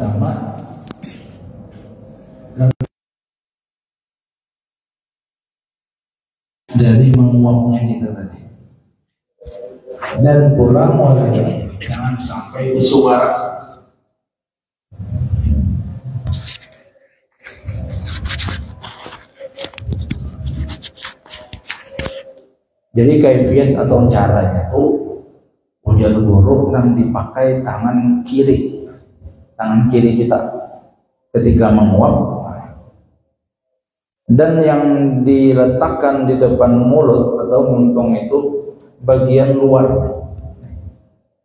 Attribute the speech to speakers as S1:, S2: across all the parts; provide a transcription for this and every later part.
S1: sama dari menguapnya kita tadi. Dan pulang oleh jangan sampai bersuara. Jadi kaifiat atau caranya itu ujar guru yang dipakai tangan kiri kita ketika menguap, dan yang diletakkan di depan mulut atau muntung itu bagian luar.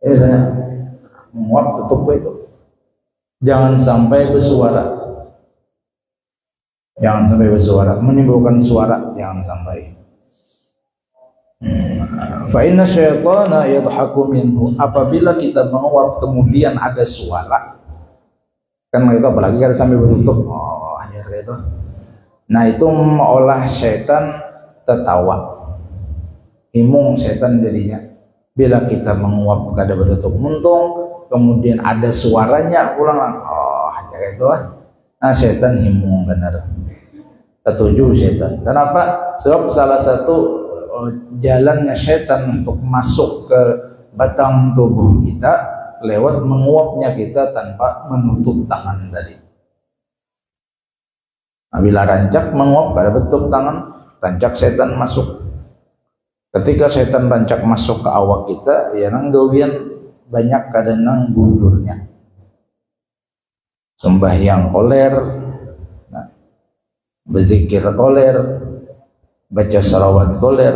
S1: Ini saya menguap tutup itu, jangan sampai bersuara, menimbulkan suara, jangan sampai. Fa inna syaitana yadhaku minhu, apabila kita menguap kemudian ada suara, kan itu apalagi kalau sambil bertutup, hanya gitu. Nah itu meolah syaitan tertawa, himung syaitan jadinya. Bila kita menguap kada bertutup muntung, kemudian ada suaranya ulang, hanya gitu. Nah syaitan himung benar, tertuju syaitan. Kenapa? Sebab salah satu jalannya syaitan untuk masuk ke batang tubuh kita lewat menguapnya kita tanpa menutup tangan tadi. Nah, bila rancak menguap pada bentuk tangan, rancak syaitan masuk. Ketika syaitan rancak masuk ke awak kita, ya nang gawian banyak kadang budurnya. Sembahyang koler, nah, berzikir koler, baca salawat koler,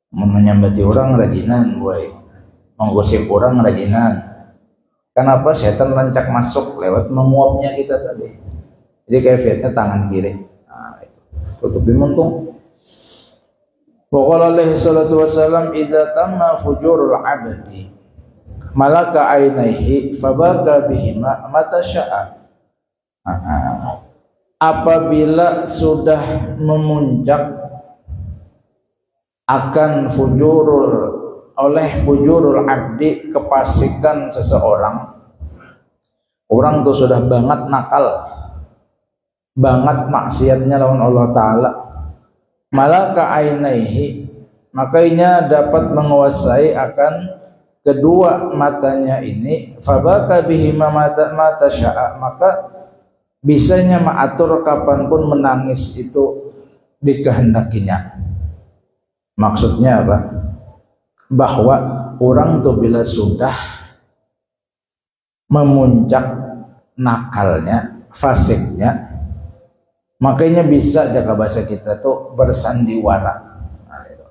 S1: menyambati orang rajinan, menggosip orang rajinan. Kenapa? Syaitan rancak masuk lewat menguapnya kita tadi. Jadi kaifiatnya tangan kiri. Nah, tutupi muntung. Wa qala alaihi salatu wassalam idza tamma fujurul abdi malaka ainaihi fabaka bihima mata syaa. Apabila sudah memuncak akan oleh fujurul abdi, kefasikan seseorang, orang tuh sudah banget nakal, banget maksiatnya lawan Allah Ta'ala, malaka ainaihi, makanya dapat menguasai akan kedua matanya ini, fabaka bihima mata syaa, maka bisanya mengatur kapanpun menangis itu dikehendakinya. Maksudnya apa? Bahwa orang tuh bila sudah memuncak nakalnya, fasiknya, makanya bisa jaga bahasa kita tuh bersandiwara. Nah, itu.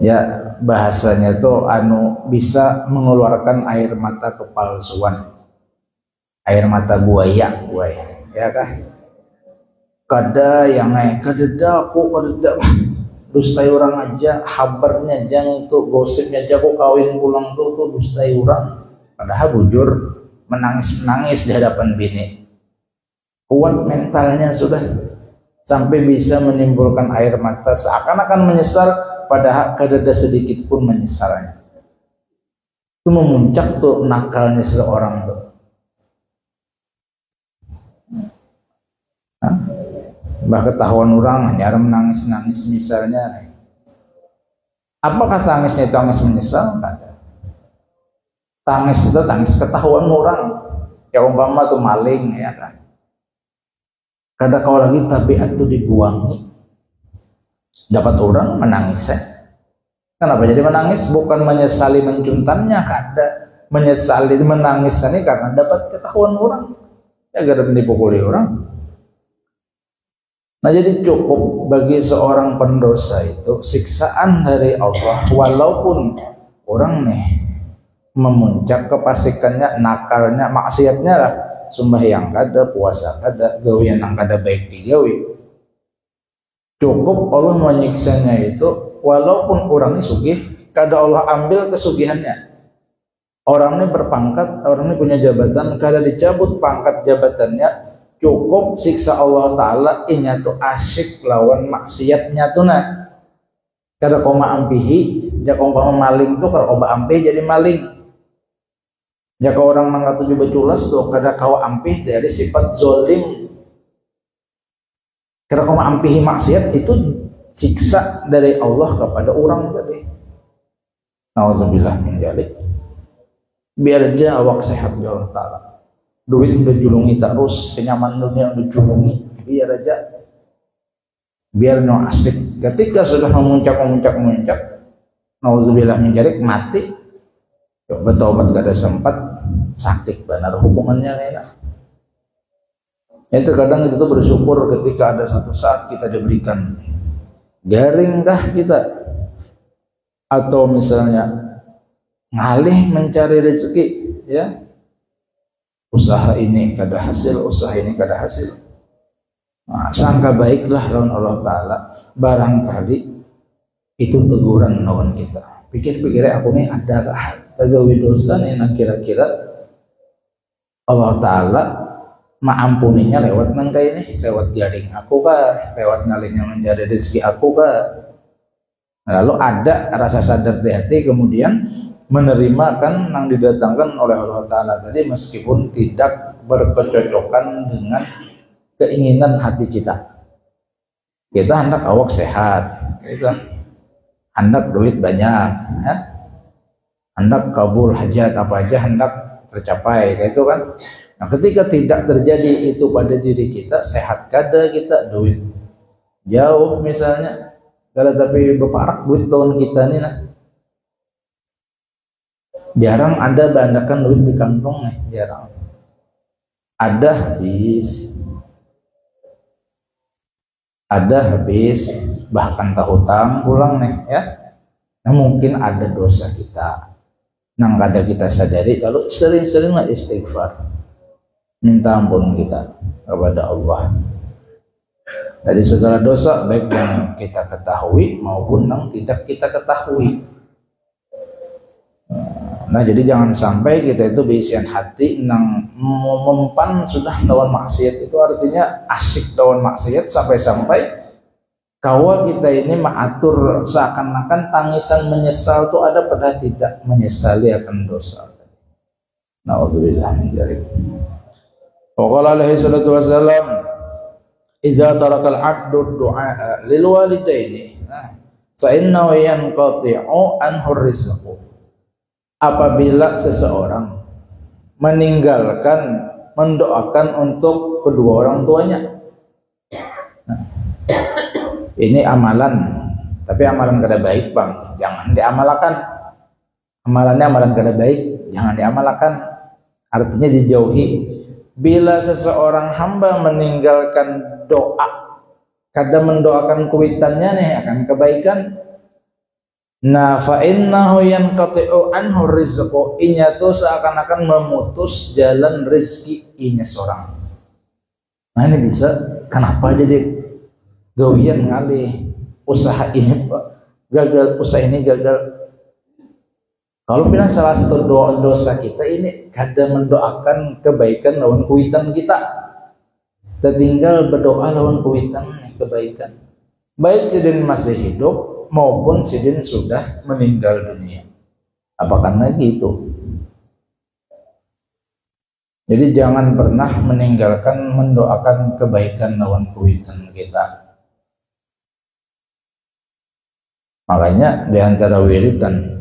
S1: Ya bahasanya tuh bisa mengeluarkan air mata kepalsuan, air mata buaya, ya kah? Kada yang kada dustai orang aja, kabarnya jangan itu gosipnya aja kok kawin pulang tuh dustai orang, padahal bujur menangis di hadapan bini. Kuat mentalnya sudah sampai bisa menimbulkan air mata seakan-akan menyesal, padahal kada ada sedikit pun menyesalnya. Itu memuncak tuh nakalnya seseorang tuh. Bah ketahuan orang hanya menangis misalnya, apakah tangisnya itu tangis menyesal? Tangis itu tangis ketahuan orang, ya umpama tuh maling, ya kan, kada kau lagi tabiat tuh dibuangi, dapat orang menangis ya. Kenapa jadi menangis? Bukan menyesali mencuntannya, kada menyesali menangis ini karena dapat ketahuan orang, ya kada dipukuli orang. Nah jadi cukup bagi seorang pendosa itu siksaan dari Allah, walaupun orang nih memuncak kefasikannya, nakalnya, maksiatnya lah, sembahyang kada, puasa kada, gawian yang kada baik digawi, cukup Allah menyiksanya itu walaupun orang ini sugih, kada Allah ambil kesugihannya. Orang ini berpangkat, orang ini punya jabatan, kada dicabut pangkat jabatannya, cukup siksa Allah Ta'ala inya tuh asyik lawan maksiatnya tuh nah. Kada koma ampihi, dia koma maling tuh kalau koma ampihi jadi maling. Ya kau orang mangga 17 tuh kada kau ampih dari sifat zolim. Karena kau ampihi maksiat itu siksa dari Allah kepada orang tadi. Nauzubillah min dzalik. Biar aja awak sehat ya Allah Ta'ala. Duit udah julungi terus, kenyaman dunia udah julungi, biar aja. Biar no asik. Ketika sudah memuncak, nauzubillah min dzalik, mati. Bertobat kada sempat, sakit benar hubungannya enak. Itu kadang itu tuh bersyukur ketika ada satu saat kita diberikan garing kah kita, atau misalnya ngalih mencari rezeki, ya usaha ini kada hasil, usaha ini kada hasil. Nah, sangka baiklah lawan Allah Ta'ala, barangkali itu teguran lawan kita. Pikir-pikir aku nih ada gawe dosa nih, nah kira-kira Allah Ta'ala maampuninya lewat nangka ini, lewat garing aku kah, lewat ngalihnya mencari rezeki aku kah. Lalu ada rasa sadar di hati, kemudian menerima kan yang didatangkan oleh Allah Ta'ala tadi, meskipun tidak berkecocokan dengan keinginan hati kita. Kita hendak awak sehat, kita hendak duit banyak, ya? Hendak kabul hajat apa aja hendak tercapai, kayak itu kan. Nah, ketika tidak terjadi itu pada diri kita, sehat kada kita, duit jauh misalnya, kada tapi beparak duit tahun kita nih, nah jarang ada bandakan duit di kantong nih, jarang ada habis, bahkan tak hutang pulang nih, ya. Nah, mungkin ada dosa kita nang kada kita sadari, lalu sering-seringlah istighfar, minta ampun kita kepada Allah dari segala dosa, baik yang kita ketahui maupun yang tidak kita ketahui. Nah, jadi jangan sampai kita itu beisian hati nang mempan sudah lawan maksiat, itu artinya asik lawan maksiat sampai-sampai kawa kita ini mengatur seakan-akan tangisan menyesal itu ada pada tidak menyesali akan dosa. Nauzubillah min dzalik. Waqala alaihi salatu wassalam, idza tarakal 'abdu du'a lil walidaini fa innahu yanqati'u anhu rizqu. Apabila seseorang meninggalkan mendoakan untuk kedua orang tuanya. Nah, ini amalan, tapi amalan kada baik, Bang, jangan diamalkan. Amalannya amalan kada baik, jangan diamalkan, artinya dijauhi. Bila seseorang hamba meninggalkan doa, kada mendoakan kuitannya nih akan kebaikan, nah fa innahu yanqati'u anhu rizqu, inya tuh seakan-akan memutus jalan rezeki inya seorang. Nah, ini bisa kenapa jadi gawian ngalih usaha ini gagal, usaha ini gagal. Kalau bilang salah satu dosa kita ini kada mendoakan kebaikan lawan kuitan kita, tertinggal berdoa lawan kuitan kebaikan, baik sidin masih hidup maupun sidin sudah meninggal dunia. Apakah lagi itu? Jadi jangan pernah meninggalkan mendoakan kebaikan lawan kuitan kita. Makanya di antara wiridan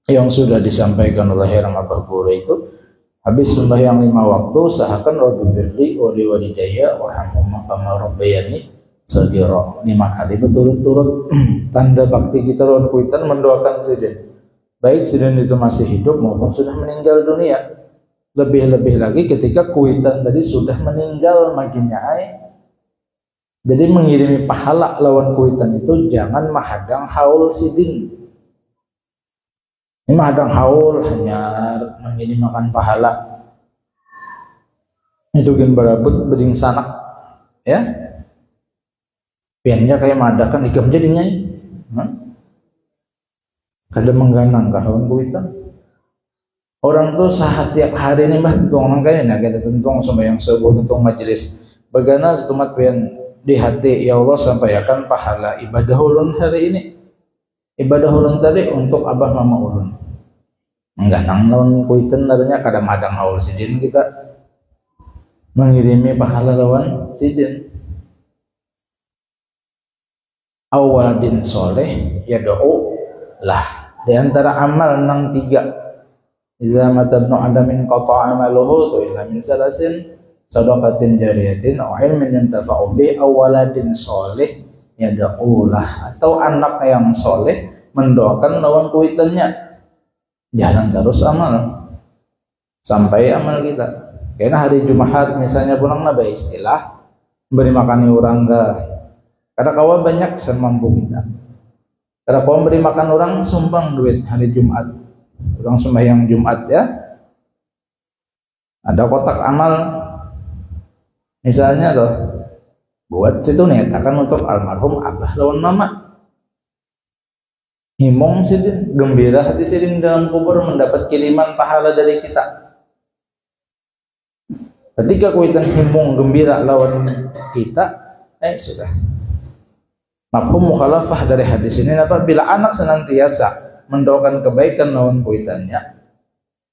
S1: yang sudah disampaikan oleh Herang Abah Guru itu, habis sembahyang 5 waktu usahakan Rabbi birli wa liwalidayya warhamhuma kama rabbayani shaghira, 5 kali berturut-turut. Tanda bakti kita lawan kuitan mendoakan sidin, baik sidin itu masih hidup maupun sudah meninggal dunia. Lebih-lebih lagi ketika kuitan tadi sudah meninggal makinnya ai. Jadi mengirimi pahala lawan kuitan itu jangan mahadang haul sidin. Ini mahadang haul hanya mengirimakan pahala. Itu kan berabut beding sanak, ya. Piannya kayak madakan ikam jadinya. Kada mengganang kawan kuitan. Orang tuh sahat tiap hari ini bah tentung nangkanya kita tentung sembahyang subuh, tentung majelis. Bagana setumat pian di hati, ya Allah sampaikan pahala ibadah ulun hari ini, ibadah ulun tadi untuk abah mama ulun. enggak nang lawan kuiten adanya kadang-kadang haul sidin kita mengirimi pahala lawan sidin. Awaladin soleh ya doa lah di antara amal nang tiga. Idza matabnu adamin qata amaluhu tu ila min salasin sadaqatin jariyatin aw ilmin yantafa'u bi awaladin soleh ya doa atau anak yang soleh mendoakan lawan kuitannya. Jalan terus amal sampai amal kita. Karena hari Jumat misalnya pulang naba istilah beri makani orang ke kada kawa banyak semampu kita. Kada kawa beri makan orang sumbang duit hari Jumat. Orang sembahyang Jumat ya. Ada kotak amal misalnya loh buat situ nyatakan untuk almarhum abah lawan mama. Himong sidin, gembira hati sidin dalam kubur mendapat kiriman pahala dari kita. Ketika kuitan himong gembira lawan kita, sudah. Mafhum mukhalafah dari hadis ini apa? Bila anak senantiasa mendoakan kebaikan lawan kuitannya,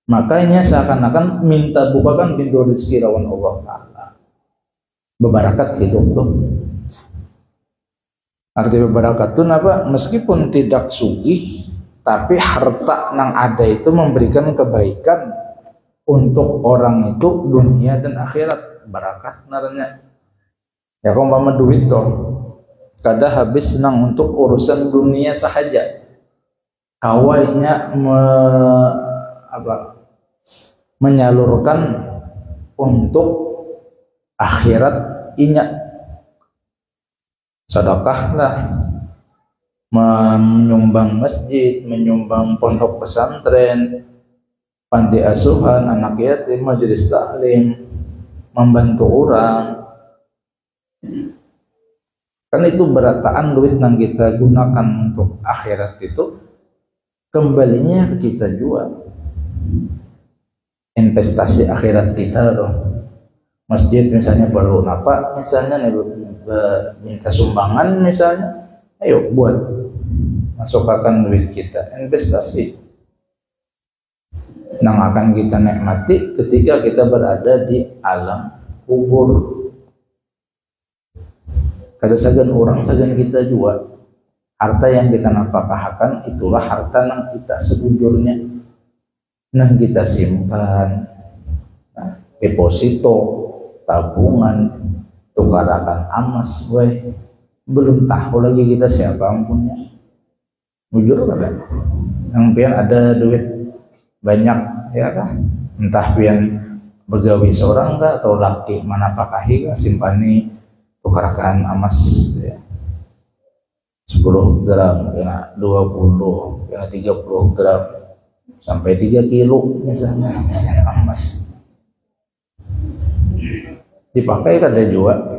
S1: makanya seakan-akan minta bukakan pintu rezeki lawan Allah Ta'ala. Bebarakat hidup tuh. Arti bebarakat itu apa? Meskipun tidak sugih, tapi harta yang ada itu memberikan kebaikan untuk orang itu dunia dan akhirat. Barakat naranya. Ya kalau umpama duit toh, kada habis senang untuk urusan dunia sahaja. Kawainya menyalurkan untuk akhirat inya. Sedekah lah, menyumbang masjid, menyumbang pondok pesantren, panti asuhan, anak yatim, majelis taklim, membantu orang. Kan itu berataan duit yang kita gunakan untuk akhirat itu kembalinya ke kita juga. Investasi akhirat kita loh. Masjid misalnya perlu apa? Misalnya nih minta sumbangan misalnya, ayo buat masukkan duit kita investasi yang akan kita nikmati ketika kita berada di alam kubur. Kada sagan orang sagan kita juga harta yang kita nafkahkan itulah harta yang kita sebujurnya yang kita simpan, deposito, tabungan, tukarakan amas, boy. Belum tahu lagi kita siapa ampunnya. Jujur kan? Yang pian ada duit banyak ya kan? Entah pian begawi seorang kah atau laki manafakahi kah simpani tukarakan amas ya. 10 gram, kena 20, kena 30 gram sampai 3 kilo misalnya emas. Dipakai kada juga.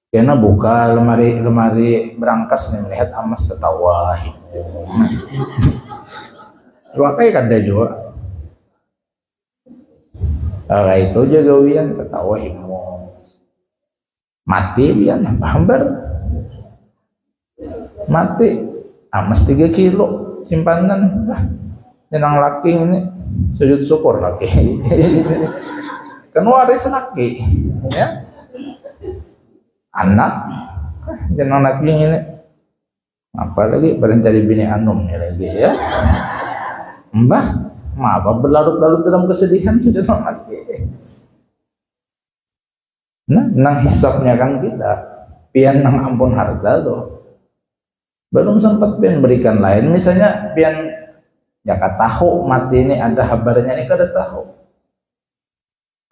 S1: Karena buka lemari berangkas nih melihat emas tertawa. Dipakai kada juga. Itu jaga wian ketawa himo. Mati wian hambar. Mati emas 3 kilo simpanan. Jenang laki ini sujud syukur laki. Kan waris laki ya. Anak jenang laki ini apalagi barang cari bini anum ya lagi ya. Mbah apa berlarut-larut dalam kesedihan jenang laki. Nah nang hisapnya kan kita pian nang ampun harta tuh belum sempat pian berikan lain misalnya pian jaka tahu mati ini ada kabarnya ini kada tahu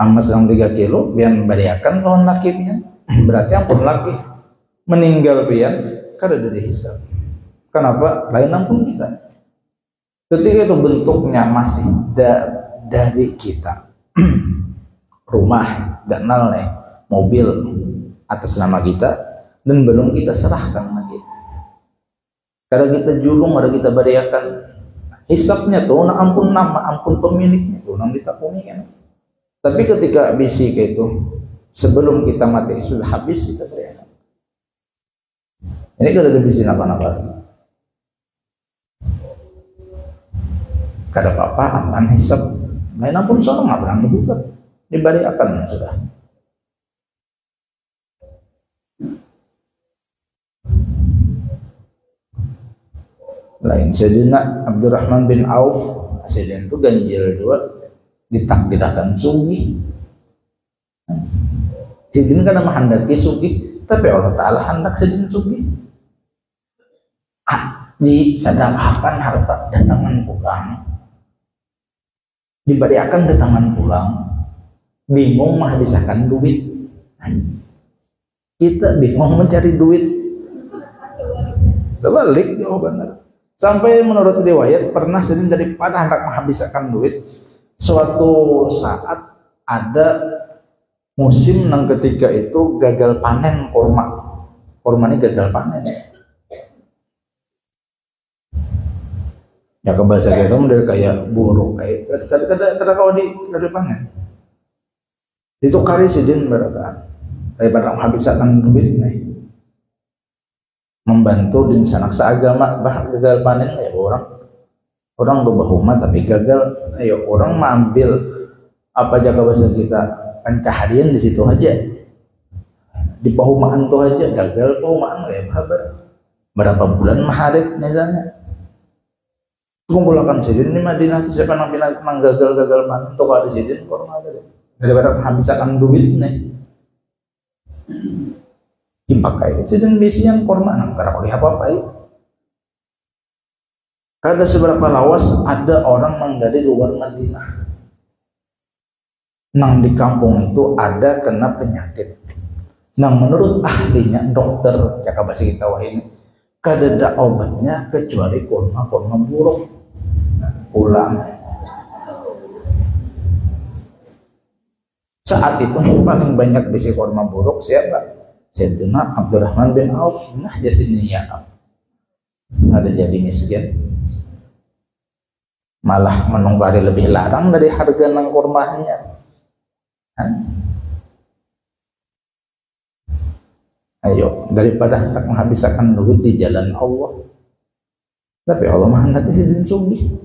S1: emas yang 3 kilo pian beriakan lawan laki pian berarti ampun laki meninggal pian kada ada dihisap. Kenapa? Lain ampun kita ketika itu bentuknya masih dari kita rumah dan mobil atas nama kita dan belum kita serahkan lagi. Kada kita julung, kada kita beriakan hisapnya tuh, nah ampun nama, ampun pemiliknya tuh, nang kita kuningan. Tapi ketika bisi kayak itu, sebelum kita mati sudah habis kita beriakan. Ini kada ada bisi napa-napa lagi. kada apa-apa aman hisab. Lain pun seorang nggak pernah hisab, dibariakan sudah. Lain Sayyidina Abdurrahman bin Auf, Sayyidina itu ganjil dua, ditakdirkan sugih. Sayyidina kan menghendaki sugih, tapi Allah Ta'ala hendak Sayyidina sugih. Disadaqahkan harta datangan pulang, diberikan datangan pulang, bingung menghabiskan duit. Kita bingung mencari duit, terbalik jawabannya. Sampai menurut riwayat pernah sering daripada hendak menghabiskan duit, suatu saat ada musim yang ketika itu gagal panen kurma ini gagal panen. Ya ke bahasa kita model kayak buruk kayak kada kau dari panen. Itu kari sidin berata daripada menghabiskan duit nih. Membantu di sanak seagama bah gagal panen ya orang berbahuma tapi gagal, ayo orang mengambil apa jaga bahasa kita pencaharian di situ aja, di pahumaan tuh aja gagal pahumaan kayak kabar berapa bulan maharit misalnya kumpulkan sidin di Madinah itu siapa nang gagal panen untuk ada sidin korma ada daripada menghabiskan duit nih dipakai sidin bisian korma nang kada boleh apa-apa. Kada seberapa lawas ada orang nang dari luar Madinah nang di kampung itu ada kena penyakit nang menurut ahlinya dokter jaka bahasa kita wah ini kada ada obatnya kecuali kurma buruk. Pulang saat itu paling banyak bisi kurma buruk siapa? Sayyidina Abdurrahman bin Auf. Nah jadi ya ada jadi miskin, malah menunggari lebih larang dari harga nang kurmanya. Ayo daripada menghabiskan duit di jalan Allah, tapi Allah menghendaki sidin sugih.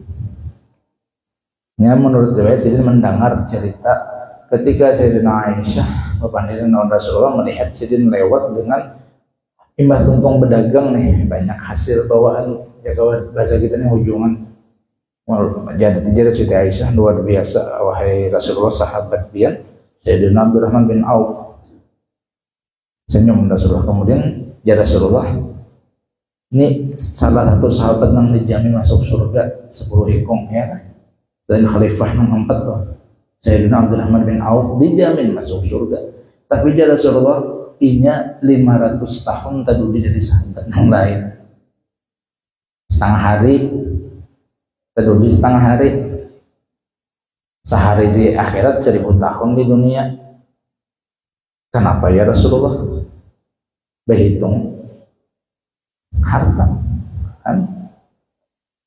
S1: Ya menurut riwayat sidin mendengar cerita ketika Sayyidina Aisyah bapandiran Rasulullah melihat sidin lewat dengan imbah tungtung berdagang nih banyak hasil bawaan ya kawan bahasa kita nih hujungan. Jadi cerita Aisyah luar biasa wahai Rasulullah sahabat pian Sayyidina Abdurrahman bin Auf. Senyum Rasulullah kemudian ya Rasulullah ini salah satu sahabat yang dijamin masuk surga 10 hikung ya kan? Dan khalifah yang 4 tuh Sayyidina Abdurrahman bin Auf dijamin masuk surga. Tapi ya Rasulullah inya 500 tahun tadi jadi sahabat yang lain. Setengah hari tadi setengah hari sehari di akhirat 1000 tahun di dunia. Kenapa ya Rasulullah? Berhitung harta kan?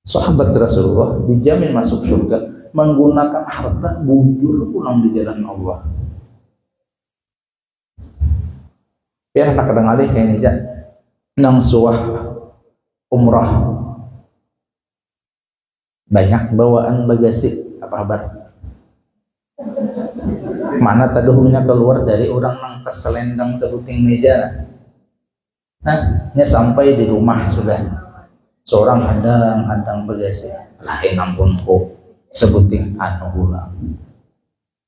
S1: Sahabat Rasulullah dijamin masuk surga menggunakan harta bujur pulang di jalan Allah. Biar tak kadang alih kayak ini aja nang suah umrah banyak bawaan bagasi apa kabar mana taduhnya keluar dari orang nang keselendang sebuting meja. Nah, ini sampai di rumah sudah seorang hadang bagasi lain ampun kok sebuting anu ulang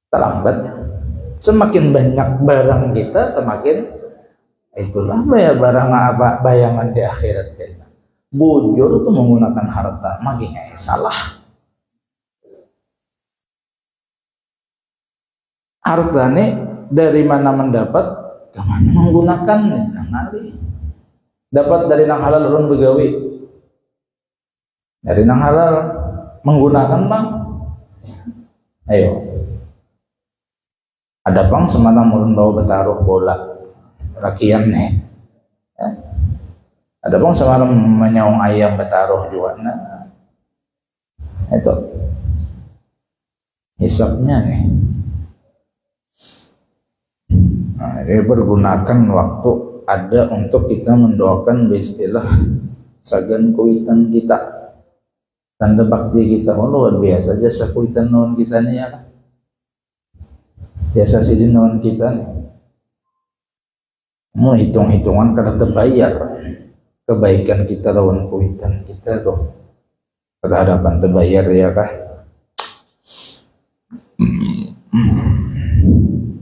S1: terlambat. Semakin banyak barang kita semakin itulah ya barang apa bayangan di akhirat kita. Bujur itu menggunakan harta maginya salah. Hartanya dari mana mendapat kemana menggunakan nang ali dapat dari nang halal ulun begawi dari nang halal menggunakan bang ayo ada bang semalam ulun bawa betaruh bola rakian nih ya. Ada bang semalam menyaung ayam betaruh juga nah itu hisapnya nih. Nah, ini bergunakan waktu ada untuk kita mendoakan beristilah sagan kuitan kita tanda bakti kita. Oh luar biasa jasa kuitan non kita nih ya kan, jasa sidin non kita nih mau hitung-hitungan kada terbayar kebaikan kita lawan kuitan kita tuh berhadapan terbayar ya kan.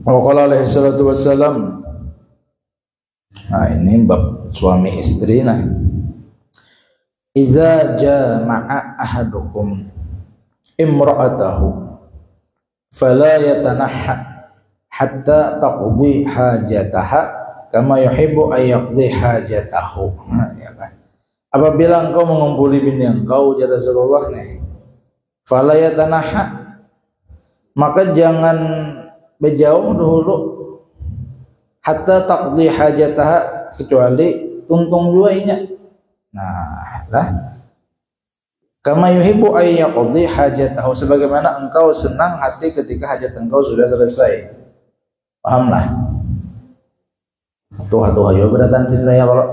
S1: Qala alaihi salatu wassalam, nah ini bab suami istri. Nah, idza jama'a ahadukum imra'atahu fala yatanahha hatta taqdi hajataha kama yuhibbu ay yaqdi hajatahu. Nah, ya kan. Apabila engkau mengumpuli bini engkau, ya Rasulullah nih, fala yatanahha, maka jangan berjauh dulu hatta taqdi hajataha, kecuali tuntung juainya. Nah, lah kama yuhibbu ay yaqdi hajatahu, sebagaimana engkau senang hati ketika hajat engkau sudah selesai. Pahamlah? Tuh ayo beratan sini ya kalau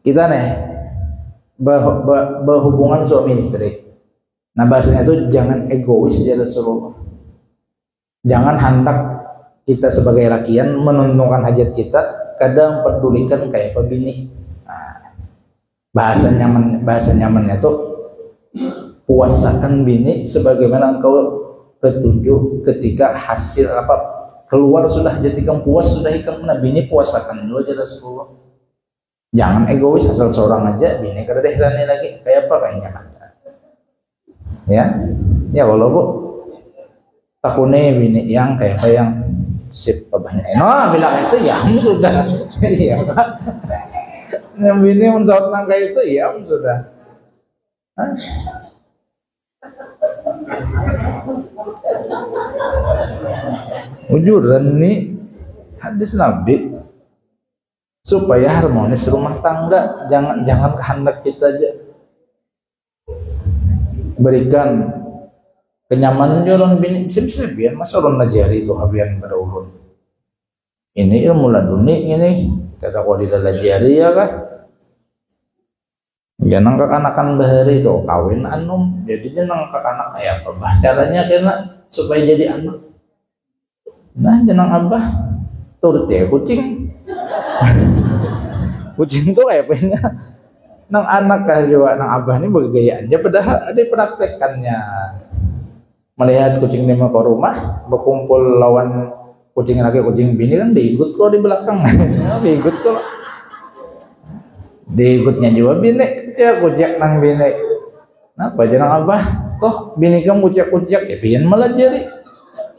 S1: kita nih berhubungan suami istri. Nah, bahasanya itu jangan egois ya Rasulullah. Jangan hendak kita sebagai lakian menuntunkan hajat kita, kadang pedulikan kayak apa bini. Nah, bahasa nyamannya itu puasakan bini sebagaimana engkau ketujuh ketika hasil apa keluar sudah hajat ikam puas sudah ikam. Nah, bini puasakan dulu aja Rasulullah. Jangan egois asal seorang aja bini kada deh lagi kayak apa kayaknya kan. Ya walau bu takune bini yang kayak apa yang sip banyak. No bilang itu ya sudah. Iya kan. Yang bini mensaut nangka itu ya sudah. Ujuran nih hadis Nabi supaya harmonis rumah tangga. Jangan kehendak kita aja. Berikan kenyamanan jalan bini bisa biar masa orang najari itu habian pada ulun. Ini ilmu laduni ini kata kau di dalam jari ya kan. Jangan kekanakan bahari itu kawin anum, jadi jangan kekanak kayak apa bah caranya kena supaya jadi anak. Nah jangan abah turut ya kucing. Kucing tuh kayak apanya nang anak kah juga nang abah ini bergayaannya padahal ada praktekannya. Melihat kucing lima ke rumah berkumpul lawan kucing laki kucing bini kan diikut kok di belakang. Diikut kok diikutnya juga bini ya kucak nang bini. Napa jangan abah toh bini kamu kucak ya pian malah jadi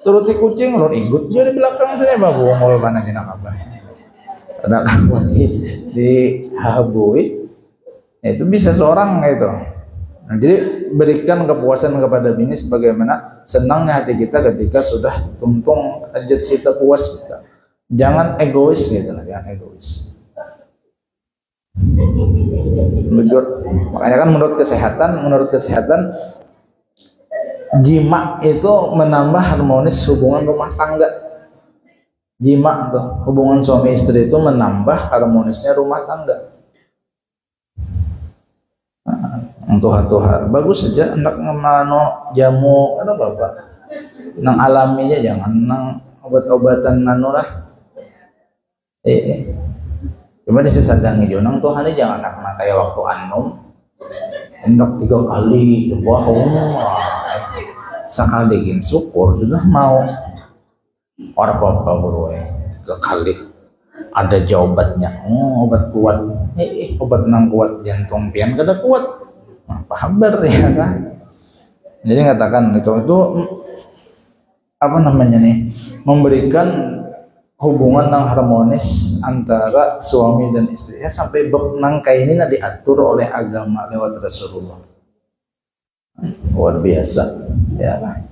S1: turuti kucing lo ikut juga di belakang saya bawa bongol mana jangan abah. Ada kamu di habui itu bisa seorang gitu. Nah, jadi berikan kepuasan kepada bini sebagaimana senangnya hati kita ketika sudah tuntung hajat kita puas kita. Jangan egois gitu lah, jangan egois. Makanya kan menurut kesehatan jima itu menambah harmonis hubungan rumah tangga. Jima tuh hubungan suami istri itu menambah harmonisnya rumah tangga. Tuha bagus saja hendak ngemano jamu ada bapak nang alaminya jangan nang obat-obatan nano lah cuma disesadangi jo nang Tuhan ini jangan nak kayak waktu anum hendak 3 kali wah sekali gin syukur sudah mau orang apa bro 3 kali ada jawabannya obat kuat obat nang kuat jantung pian kada kuat apa kabar ya kan. Jadi katakan itu apa namanya nih memberikan hubungan yang harmonis antara suami dan istri ya sampai nang kayak ini diatur oleh agama lewat Rasulullah. Luar biasa ya kan.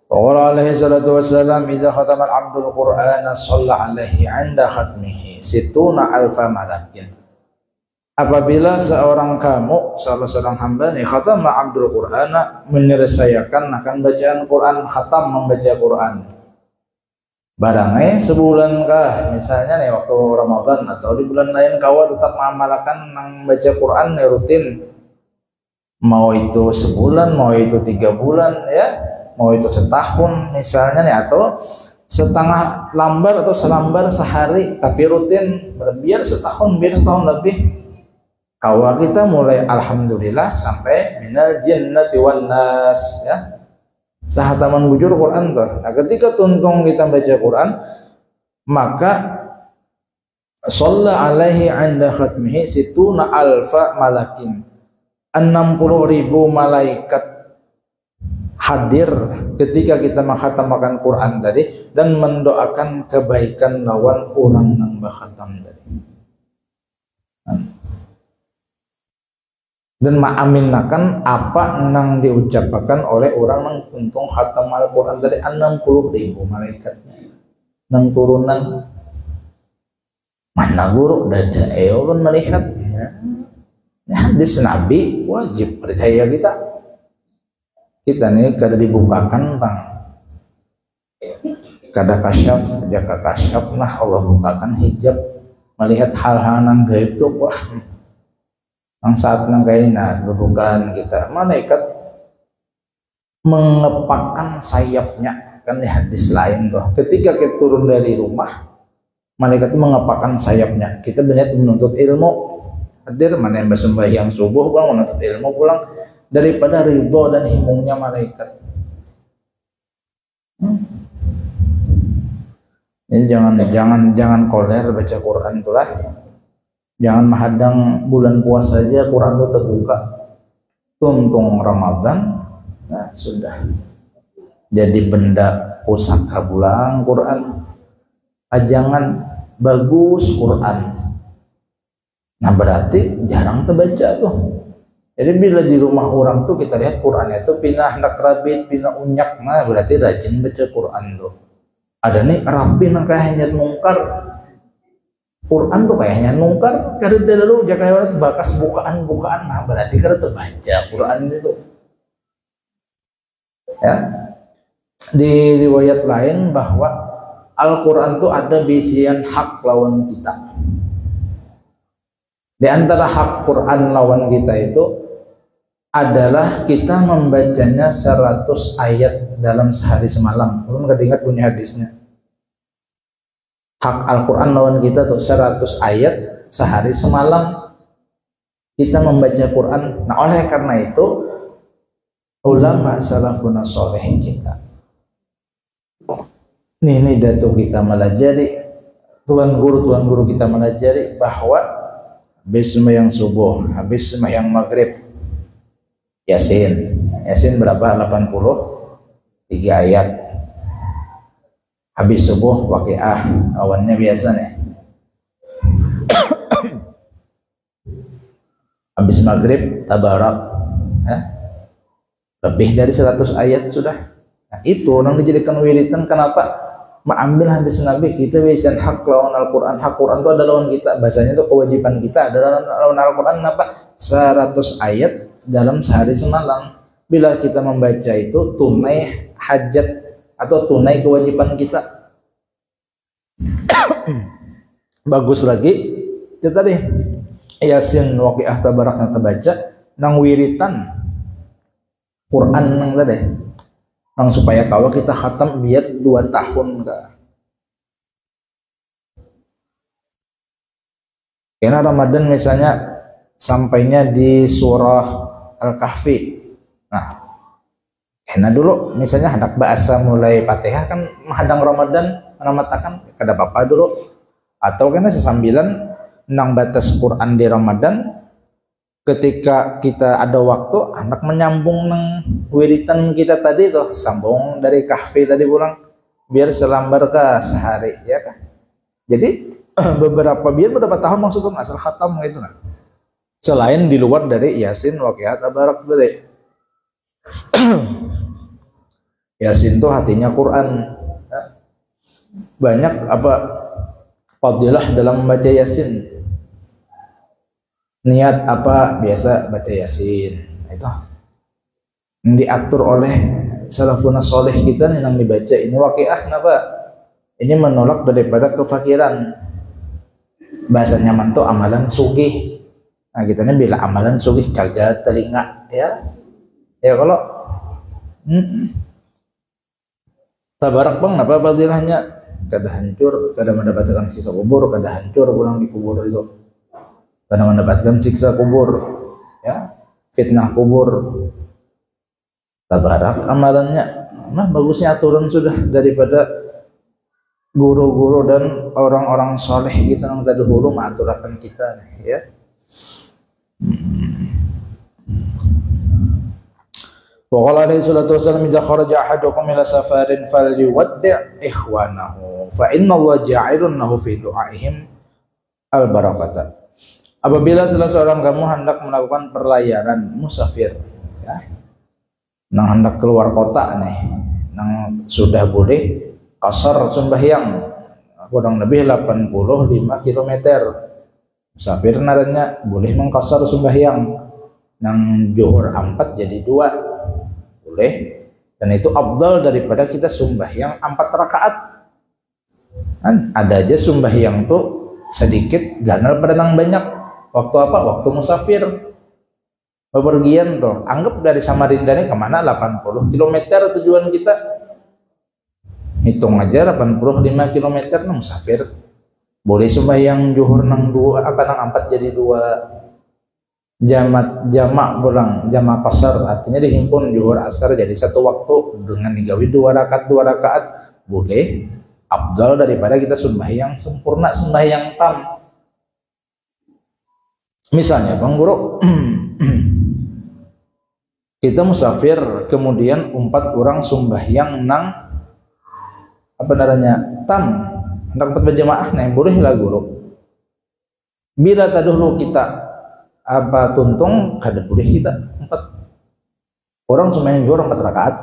S1: Qala alaihi salatu wassalam idza khatama al-'abdul qur'ana shalla alaihi 'inda khatmihi situna alfa malakin. Apabila seorang kamu salah seorang hamba nih khatama abdul qur'ana menyelesaikan akan bacaan Quran, khatam membaca Quran barangnya sebulan kah misalnya nih waktu Ramadan atau di bulan lain kawa tetap mengamalkan nang baca Quran nih rutin, mau itu sebulan mau itu 3 bulan ya, mau itu setahun misalnya nih, atau setengah lambar atau selambar sehari tapi rutin biar setahun lebih, kawa kita mulai alhamdulillah sampai minal jinnati wan nas ya, sahataman bujur Quran tuh. Nah ketika tuntung kita baca Quran, maka shalla alaihi 'inda khatmihi situna alfa malakin, 60.000 malaikat hadir ketika kita mengkhatamkan Quran tadi dan mendoakan kebaikan lawan orang yang berkhatam tadi, dan ma'aminakan apa yang diucapkan oleh orang yang tuntung khatam Al-Quran tadi. 60.000 malaikatnya nang turunan mana guru dada eon melihatnya. Hadis Nabi wajib percaya kita nih kada dibukakan bang, kada kasyaf jaka kasyaf nah Allah bukakan hijab melihat hal-hal yang gaib tuh. Wah yang saat nang kayak nah dudukan kita malaikat mengepakkan sayapnya kan di hadis lain tuh, ketika kita turun dari rumah malaikat itu mengepakkan sayapnya, kita berniat menuntut ilmu hadir mana yang bersembahyang subuh pulang menuntut ilmu pulang daripada ridho dan himungnya malaikat. Ini jangan koler baca Quran itulah. Jangan menghadang bulan puasa saja Quran itu terbuka. Tuntung Ramadan, nah sudah jadi benda pusaka bulan Quran. Jangan bagus Quran. Nah berarti jarang terbaca tuh. Jadi bila di rumah orang tuh kita lihat Qurannya tuh pindah hendak rabit, pindah unyak, nah berarti rajin baca Quran tuh. Ada nih rapi nang kayaknya nungkar. Quran tuh kayaknya nungkar karena dulu jaka bakas bukaan nah berarti karena terbaca Quran itu ya. Di riwayat lain bahwa Al-Quran tuh ada bisian hak lawan kita. Di antara hak Quran lawan kita itu adalah kita membacanya 100 ayat dalam sehari semalam. Belum kedengat punya hadisnya. Hak Al-Quran lawan kita tuh 100 ayat sehari semalam kita membaca Quran. Nah oleh karena itu ulama salafun soleh kita ini datu kita melajari, tuan guru kita melajari bahwa habis sembahyang subuh, habis sembahyang maghrib Yasin berapa? 83 ayat. Habis subuh Waqiah, awannya biasa nih. Habis maghrib Tabarak, lebih dari 100 ayat sudah. Nah itu orang dijadikan wiridan. Kenapa? Mengambil hadis Nabi, kita bisa hak lawan Al-Quran. Hak Quran itu adalah lawan kita, bahasanya itu kewajiban kita adalah lawan Al-Quran. Kenapa? 100 ayat dalam sehari semalam. Bila kita membaca itu tunai hajat atau tunai kewajiban kita. Bagus lagi itu tadi Yasin Waqiah Tabarak yang terbaca nang wiritan Quran nang tadi nang supaya kalau kita khatam biar 2 tahun kah. Karena Ramadan misalnya sampainya di surah Al-Kahfi. Nah, karena dulu misalnya hendak bahasa mulai Fatihah kan menghadang Ramadan menamatakan kada apa-apa dulu, atau karena sesambilan nang batas Quran di Ramadan ketika kita ada waktu anak menyambung nang wiritan kita tadi tuh, sambung dari Kahfi tadi pulang biar selambar kah sehari ya kah. Jadi beberapa tahun maksudnya asal khatam gitu nah. Selain di luar dari Yasin Waqiah Tabarak tadi. Yasin tuh hatinya Quran. Banyak apa fadilah dalam membaca Yasin. Niat apa biasa baca Yasin. Itu yang diatur oleh salafun soleh kita nih yang dibaca ini Waqiah kenapa? Ini menolak daripada kefakiran. Bahasa nyaman tuh amalan sugih. Nah kita ini bila amalan sugih kagak telinga ya. Ya kalau tabarak bang apa fadilahnya, kada hancur, kada mendapatkan siksa kubur, kada hancur pulang di kubur itu, kada mendapatkan siksa kubur ya, fitnah kubur. Tabarak amalannya. Nah bagusnya aturan sudah daripada guru-guru dan orang-orang soleh kita yang tadi dulu mengaturakan kita ya. Wa qala alaihi salatu wasallam idza kharaja ahadukum ila safarin falyuwaddi' ikhwanahu fa inna Allah ja'ilun lahu fi du'aihim al barakata. Apabila salah seorang kamu hendak melakukan perlayaran musafir ya, nang hendak keluar kota nih, nang sudah boleh qasar sembahyang kurang lebih 85 km. Musafir naranya boleh mengqasar sembahyang nang zuhur 4 jadi 2 boleh, dan itu afdal daripada kita sembahyang 4 rakaat. Kan ada aja sembahyang tuh sedikit ganal pada nang banyak. Waktu apa? Waktu musafir bepergian tuh, anggap dari Samarinda ini kemana 80 km tujuan kita, hitung aja 85 km nang musafir boleh sembahyang zuhur nang 2 apa nang 4 jadi 2 jamak pulang jamak qasar, artinya dihimpun zuhur asar jadi satu waktu dengan digawi 2 rakaat boleh, afdal daripada kita sembahyang sempurna, sembahyang tam. Misalnya Bang Guru kita musafir kemudian 4 orang sembahyang nang apa namanya tam hendak 4 berjamaah nih boleh lah Guru. Bila tadulu kita apa tuntung kada boleh kita 4 orang sembahyang zuhur 4 rakaat,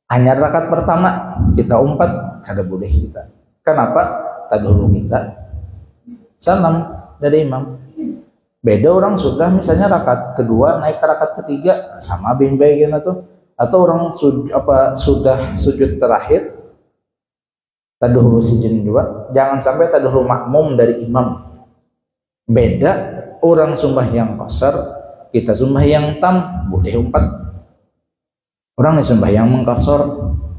S1: hanya rakaat pertama kita 4 kada boleh kita. Kenapa? Tadulu kita salam dari imam. Beda orang sudah misalnya rakaat kedua naik ke rakaat ketiga sama baik-baik tuh, atau orang sudah sujud terakhir taduhulu sujud 2, jangan sampai taduhulu makmum dari imam. Beda orang sembahyang qasar, kita sembahyang tam boleh 4. Orang nih sembahyang mengqasar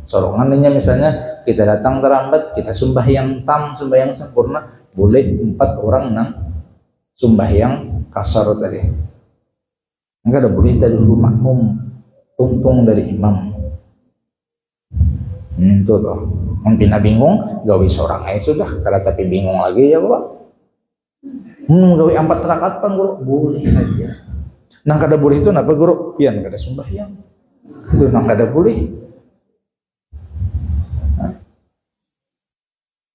S1: sorongannya misalnya kita datang terlambat, kita sembahyang tam, sembahyang sempurna boleh 4 orang nang sembahyang qasar tadi. Enggak ada boleh taduhulu makmum tuntung dari imam. Itu tuh mungkin bingung gawi seorang aja sudah, kalau tapi bingung lagi ya Bapak gawi 4 rakaat pan Guru boleh aja. Nang kada boleh itu napa Guru? Pian kada sembahyang itu nang kada boleh. Nah.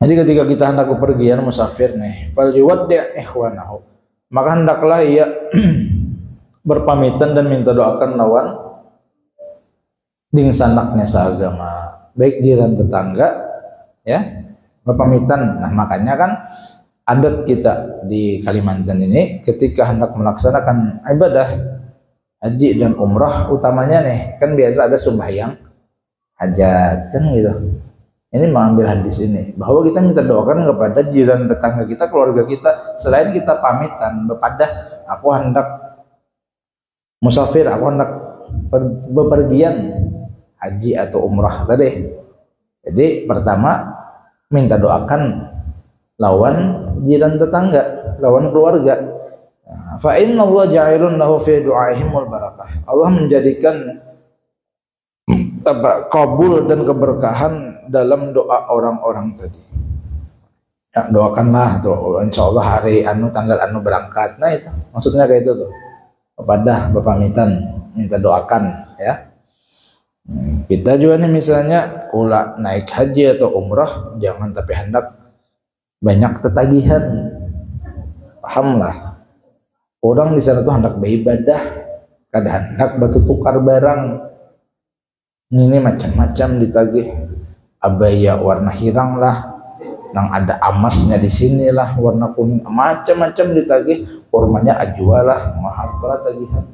S1: Jadi ketika kita hendak bepergian musafir nih fal yuwaddi' ikhwanahu, maka hendaklah ia berpamitan dan minta doakan lawan ding sanaknya seagama, baik jiran tetangga ya, berpamitan. Nah makanya kan adat kita di Kalimantan ini ketika hendak melaksanakan ibadah haji dan umrah utamanya nih kan biasa ada sembahyang hajat kan gitu. Ini mengambil hadis ini bahwa kita minta doakan kepada jiran tetangga kita, keluarga kita, selain kita pamitan bepadah aku hendak musafir, aku hendak bepergian haji atau umrah tadi. Jadi pertama minta doakan lawan jiran tetangga, lawan keluarga. Fa inna Allah ja'ilun lahu fi du'aihimul barakah. Allah menjadikan kabul dan keberkahan dalam doa orang-orang tadi. Ya, doakanlah tuh insyaallah hari anu tanggal anu berangkat. Nah itu maksudnya kayak itu tuh. Kepada berpamitan minta doakan ya. Kita juga nih misalnya ulah naik haji atau umrah jangan tapi hendak banyak tetagihan. Pahamlah. Orang di sana tuh hendak beribadah, kada hendak batu tukar barang. Ini macam-macam ditagih. Abaya warna hirang lah, nang ada amasnya di sini lah, warna kuning macam-macam ditagih. Kurmanya ajwa lah, mahal pula tagihan.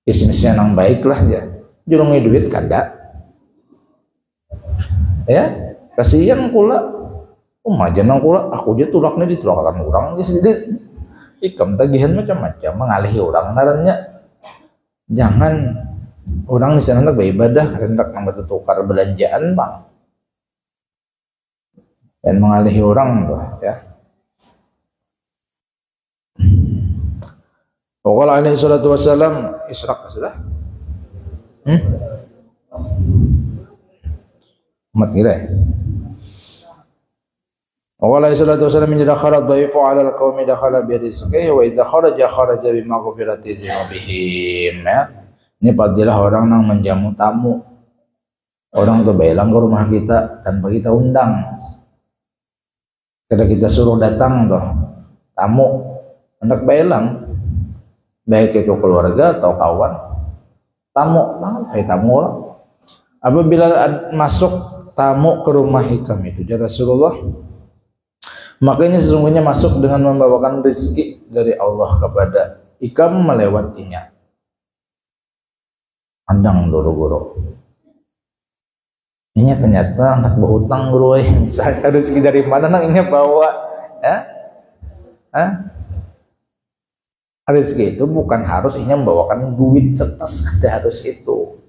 S1: Bisnisnya nang baik lah ya. Jurungi duit kada. Ya, kasihan kula majanang kula aku aja tulaknya ditulakan orang jadi ikam tagihan macam-macam mengalihi orang narannya jangan orang di sana hendak beribadah hendak nambah tukar belanjaan bang dan mengalihi orang tuh ya. Waqala alaihi salatu wassalam Isra sudah mat kira ya. Waqala alaihi salatu wassalam min dakhala dhaifu ala al-qaumi dakhala bi rizqihi wa idza kharaja bi maghfirati dzunubihim ya. Ini fadilah orang yang menjamu tamu. Orang tuh belang ke rumah kita tanpa kita undang. Kada kita suruh datang tuh tamu hendak belang baik itu keluarga atau kawan tamu lah. Apabila masuk tamu ke rumah hikam itu ya Rasulullah makanya sesungguhnya masuk dengan membawakan rezeki dari Allah kepada hikam melewatinya. Andang guru-guru ini ternyata anak berhutang guru misalnya rezeki dari mana nang ini bawa ya rezeki itu bukan harus ini membawakan duit setes ada harus itu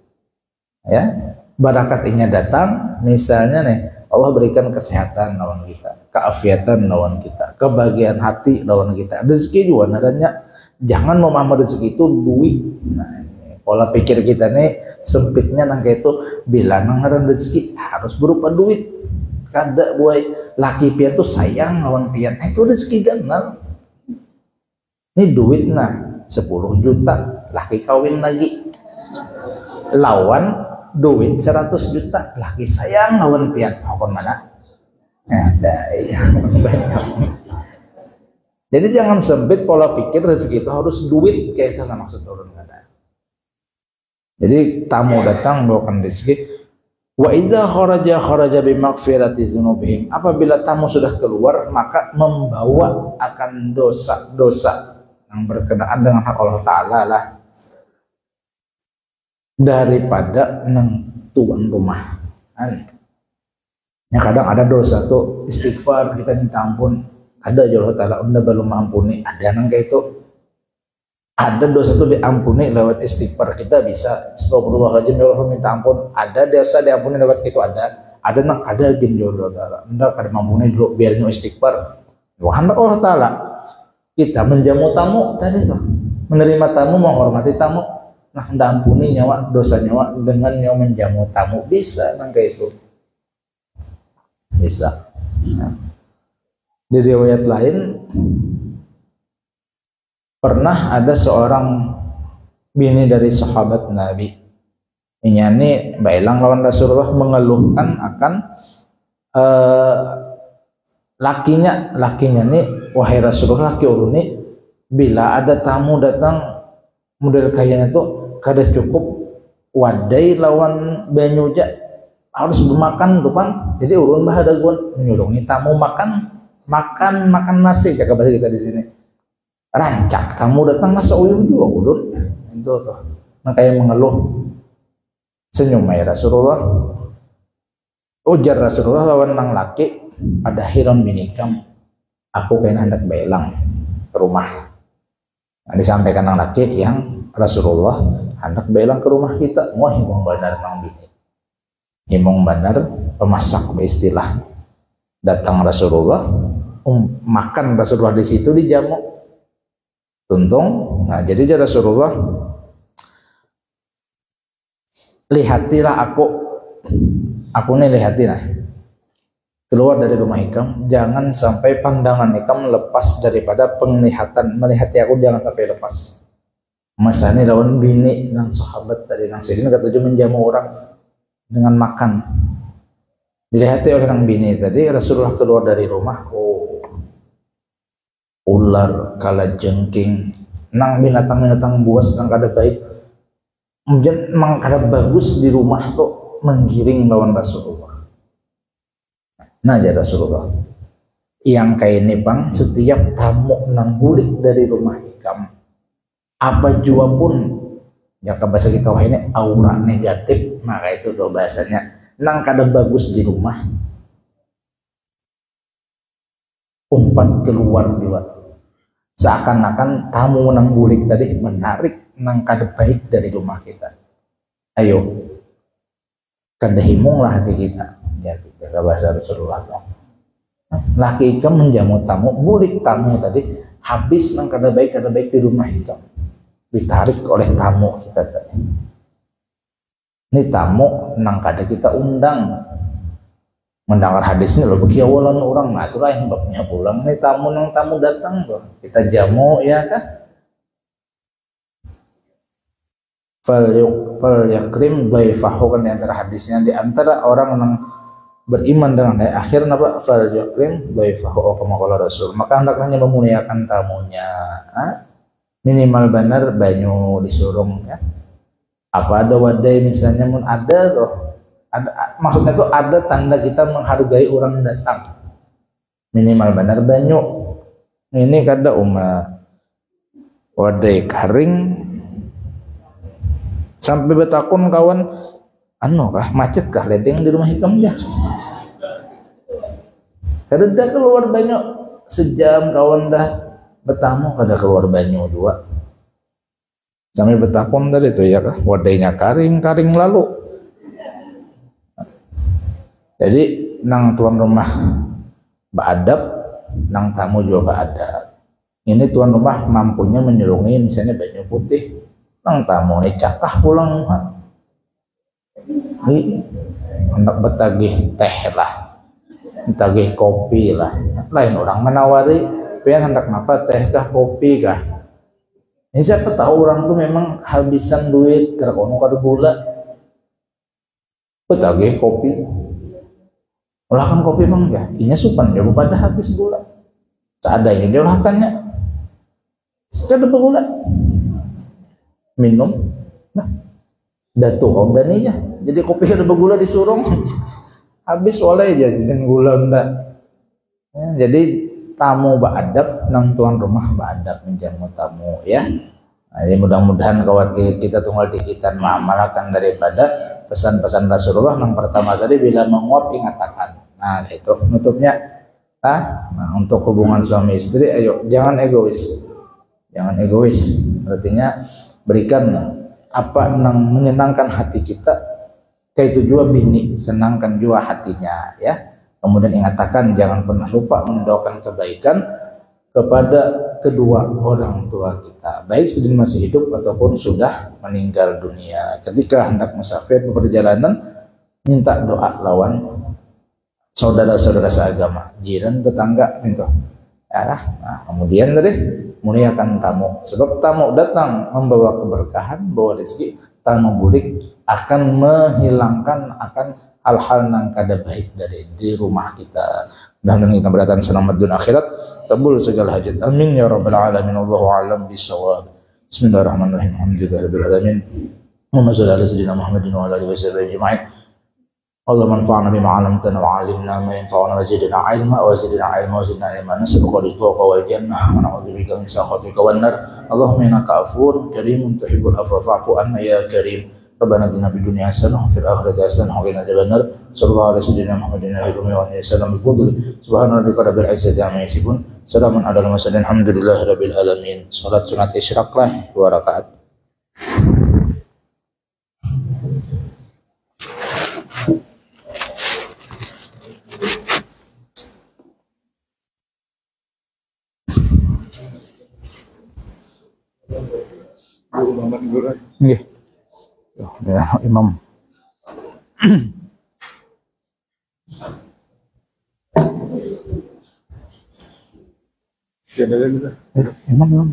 S1: ya barakatnya datang misalnya nih Allah berikan kesehatan lawan kita keafiatan lawan kita kebahagiaan hati lawan kita rezeki juga nadanya jangan memahami rezeki itu duit. Nah ini pola pikir kita nih sempitnya nang itu bila nang rezeki harus berupa duit kada buai laki pian tuh sayang lawan pian itu rezeki ganal. Ini duit nah 10 juta laki kawin lagi lawan duit 100 juta laki sayang lawan pian kon mana ada ya banyak. Jadi jangan sempit pola pikir rezeki itu harus duit kayak itu nggak maksud turun ada. Jadi tamu datang bawakan rezeki wa idza kharaja bi maghfirati dzunubihim apabila tamu sudah keluar maka membawa akan dosa-dosa yang berkenaan dengan hak Allah Ta'ala lah daripada nang tuan rumah ya kadang ada dosa tuh istighfar kita minta ampun ada Allah Ta'ala udah belum ampuni ada nang kayak itu ada dosa tuh diampuni lewat istighfar kita bisa astagfirullahaladzim ya Allah minta ampun ada dosa diampuni lewat itu ada nang ada gin Allah Ta'ala udah kada mampuni dulu biarnya istighfar wahana Allah Ta'ala kita menjamu tamu tadi tuh menerima tamu menghormati tamu nah ndak ampuni nyawa dosa nyawa dengan nyawa menjamu tamu bisa nang kayak itu bisa nah. Di riwayat lain pernah ada seorang bini dari sahabat Nabi ini bailang lawan Rasulullah mengeluhkan akan lakinya nih wahai Rasulullah laki uruni bila ada tamu datang model kayaknya tuh kada cukup wadai lawan banyuja harus bermakan tuh bang jadi urun bahada gun menyulungi tamu makan nasi jaga bahasa kita di sini rancak tamu datang masa uyuh juga ulun itu tuh makanya mengeluh senyum ya Rasulullah ujar Rasulullah lawan nang laki ada hiram binikam aku kayaknya hendak belang ke rumah nah, disampaikan nang laki yang Rasulullah hendak belang ke rumah kita wah himong benar nang bini himong benar pemasak istilah datang Rasulullah makan Rasulullah di situ dijamu tuntung nah jadi Rasulullah lihatilah aku nih lihatin keluar dari rumah hikam jangan sampai pandangan hikam lepas daripada penglihatan melihati aku jangan sampai lepas masa ini lawan bini nang sahabat tadi nang sidin ketujuh menjamu orang dengan makan dilihati oleh nang bini tadi Rasulullah keluar dari rumah ular kalajengking nang binatang-binatang buas nang kada baik kemudian mang kada bagus di rumah tuh menggiring lawan Rasulullah. Nah ya Rasulullah yang kayak ini bang setiap tamu nang bulik dari rumah hikam apa jua pun ya ke bahasa kita wah ini aura negatif maka itu tuh bahasanya nang kada bagus di rumah umpat keluar juga. Seakan-akan tamu nang bulik tadi menarik nang kada baik dari rumah kita. Ayo, kada himunglah hati kita. Ya, jaga bahasa Rasulullah. Laki ikam menjamu tamu, bulik tamu tadi, habis nang kada baik di rumah itu. Ditarik oleh tamu kita tadi. Ini tamu nang kada kita undang. Mendengar hadisnya loh bagi awalan orang, nah itulah yang babnya pulang. Ini tamu nang tamu datang loh, kita jamu ya kan. Fal yakrim dhaifahu, kan di antara hadisnya, di antara orang yang beriman dengan hari akhir napa fal yakrim dhaifahu kama qala Rasul, maka hendaknya memuliakan tamunya. Minimal benar banyu disurung ya. Apa ada wadai misalnya, mun ada loh, ada, maksudnya itu ada tanda kita menghargai orang datang. Minimal benar banyu. Ini kada wadai kering sampai betakun kawan kah macet kah ledeng di rumah hikam ya. Kada keluar banyak sejam kawan dah bertamu, kada keluar banyak dua sampai betakun tadi itu ya kah wadainya kering lalu. Jadi nang tuan rumah beradab, nang tamu juga beradab. Ini tuan rumah mampunya menyurungi misalnya banyu putih, nang tamu ini cakah pulang ini hendak betagih teh lah, betagih kopi lah. Lain orang menawari, pengen hendak apa teh kah kopi kah. Ini siapa tahu orang tuh memang habisan duit kerakono kada gula, betagih kopi. Olahkan kopi bang ya, ini supan ya pada habis gula. Seadanya dia olahkannya, kada bergula. Minum, nah, datu om daninya. Jadi kopi kada bergula disurung, habis oleh aja dengan gula ndak. Ya, jadi tamu beradab, nang tuan rumah beradab menjamu tamu ya. Nah, jadi mudah-mudahan khawatir kita tunggal dikitan mengamalkan daripada pesan-pesan Rasulullah. Yang pertama tadi, bila menguap ingatkan. Nah itu nutupnya. Nah untuk hubungan suami istri, ayo jangan egois, artinya berikan apa yang menyenangkan hati kita, kayak itu juga bini senangkan juga hatinya ya. Kemudian ingatkan, jangan pernah lupa mendoakan kebaikan kepada kedua orang tua kita, baik sedang masih hidup ataupun sudah meninggal dunia. Ketika hendak musafir perjalanan, minta doa lawan saudara-saudara seagama, jiran, tetangga, minta. Ya, nah, kemudian tadi muliakan tamu, sebab tamu datang membawa keberkahan, bawa rezeki. Tamu bulik akan menghilangkan akan hal-hal yang kada baik dari di rumah kita. Dan kita beratan selamat dunia akhirat, kabul segala hajat, amin ya rabbal alamin. Allahu a'lam bishawab. Bismillahirrahmanirrahim. Alhamdulillahirabbil alamin. Muhammad sallallahu alaihi wasallam Muhammadin wa alihi wasallam ajma'in. Allahumma anfa'na bima 'allamtana wa 'allimna ma yanfa'una wa zidna 'ilma wa zidna 'ilma nas'aluka ridwaka wal jannah wa na'udzubika min sakhatika wan nar. Allahumma innaka 'afuwwun karimun tuhibbul 'afwa fa'fu 'anna ya karim. Rabbana atina fid dunya hasanah wa fil akhirati hasanah wa qina adzabannar. Sallallahu alaihi wasallam Muhammadin wa alihi wasallam bi-fadli. Subhana rabbika rabbil izzati amma yasifun. Salamun 'alal mursalin. Alhamdulillahi rabbil alamin. Salat sunat isyraq lah 2 rakaat. Nggih. Ya, Imam. Imam.